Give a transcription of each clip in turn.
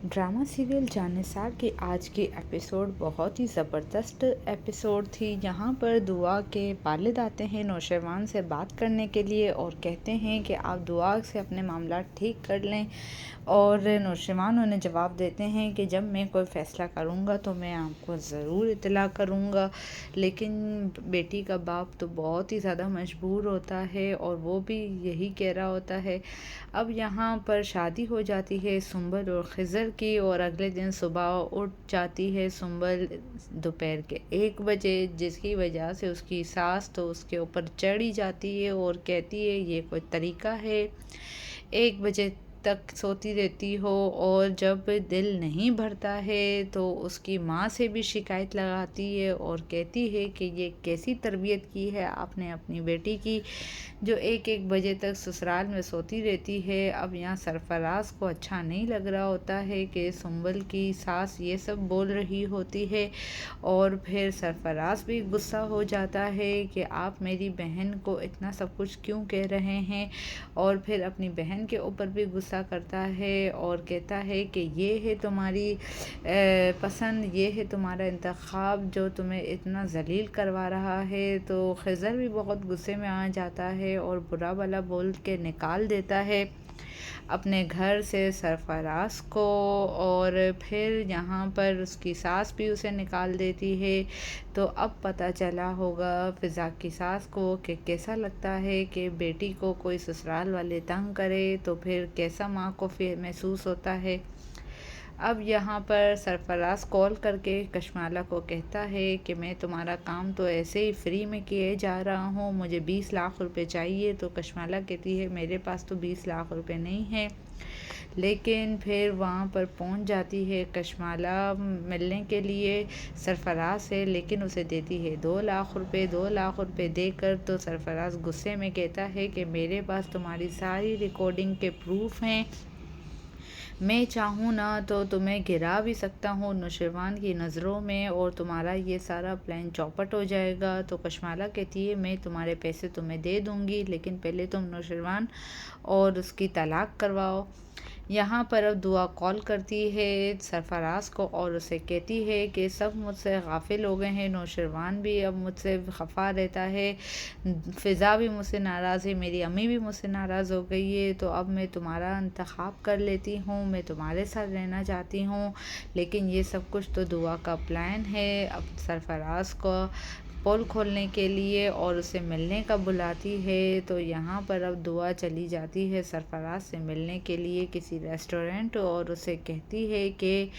Drama serial Jannisar की आज की एपिसोड बहुत ही ज़बरदस्त एपिसोड थी। यहाँ पर दुआ के वालिद आते हैं नौशेवान से बात करने के लिए और कहते हैं कि आप दुआ से अपने मामला ठीक कर लें। और नौशेवान उन्हें जवाब देते हैं कि जब मैं कोई फ़ैसला करूँगा तो मैं आपको ज़रूर इत्तला करूँगा। लेकिन बेटी का बाप तो बहुत ही ज़्यादा मजबूर होता है और वो भी यही कह रहा होता है। अब यहाँ पर शादी हो जाती है सुंबल और खिज़र की और अगले दिन सुबह उठ जाती है सुंबल दोपहर के 1 बजे, जिसकी वजह से उसकी सास तो उसके ऊपर चढ़ी जाती है और कहती है ये कोई तरीका है, 1 बजे तक सोती रहती हो। और जब दिल नहीं भरता है तो उसकी माँ से भी शिकायत लगाती है और कहती है कि ये कैसी तरबियत की है आपने अपनी बेटी की, जो 1-1 बजे तक ससुराल में सोती रहती है। अब यहाँ सरफराज को अच्छा नहीं लग रहा होता है कि सुंबल की सास ये सब बोल रही होती है और फिर सरफराज भी गुस्सा हो जाता है कि आप मेरी बहन को इतना सब कुछ क्यों कह रहे हैं, और फिर अपनी बहन के ऊपर भी गुस्सा करता है और कहता है कि ये है तुम्हारी पसंद, ये है तुम्हारा इंतखाब जो तुम्हें इतना ज़लील करवा रहा है। तो खिज़र भी बहुत गुस्से में आ जाता है और बुरा भला बोल के निकाल देता है अपने घर से सरफराज को। और फिर यहाँ पर उसकी सास भी उसे निकाल देती है। तो अब पता चला होगा फ़िज़ा की सास को कि कैसा लगता है कि बेटी को कोई ससुराल वाले तंग करे, तो फिर कैसा माँ को फिर महसूस होता है। अब यहाँ पर सरफराज कॉल करके कशमाला को कहता है कि मैं तुम्हारा काम तो ऐसे ही फ्री में किए जा रहा हूँ, मुझे 20 लाख रुपए चाहिए। तो कशमाला कहती है मेरे पास तो 20 लाख रुपए नहीं हैं। लेकिन फिर वहाँ पर पहुँच जाती है कशमाला मिलने के लिए सरफराज से, लेकिन उसे देती है 2 लाख रुपए। 2 लाख रुपए देकर तो सरफराज गुस्से में कहता है कि मेरे पास तुम्हारी सारी रिकॉर्डिंग के प्रूफ हैं, मैं चाहूँ ना तो तुम्हें गिरा भी सकता हूँ नौशेवान की नज़रों में और तुम्हारा ये सारा प्लान चौपट हो जाएगा। तो कशमाला कहती है मैं तुम्हारे पैसे तुम्हें दे दूँगी, लेकिन पहले तुम नौशेवान और उसकी तलाक करवाओ। यहाँ पर अब दुआ कॉल करती है सरफराज को और उसे कहती है कि सब मुझसे गाफिल हो गए हैं, नौशेरवान भी अब मुझसे खफा रहता है, फ़िज़ा भी मुझसे नाराज़ है, मेरी अम्मी भी मुझसे नाराज़ हो गई है। तो अब मैं तुम्हारा इंतखाब कर लेती हूँ, मैं तुम्हारे साथ रहना चाहती हूँ। लेकिन ये सब कुछ तो दुआ का प्लान है। अब सरफराज को पोल खोलने के लिए और उसे मिलने का बुलाती है। तो यहाँ पर अब दुआ चली जाती है सरफराज से मिलने के लिए किसी रेस्टोरेंट और उसे कहती है कि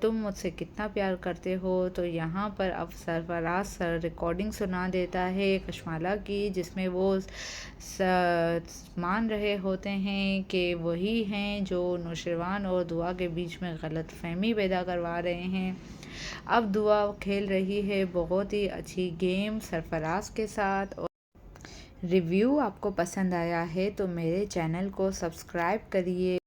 तुम मुझसे कितना प्यार करते हो। तो यहाँ पर अब सरफराज रिकॉर्डिंग सुना देता है कशमाला की, जिसमें वो मान रहे होते हैं कि वही हैं जो नौशेरवान और दुआ के बीच में गलत फहमी पैदा करवा रहे हैं। अब दुआ खेल रही है बहुत ही अच्छी गेम सरफराज के साथ। और रिव्यू आपको पसंद आया है तो मेरे चैनल को सब्सक्राइब करिए।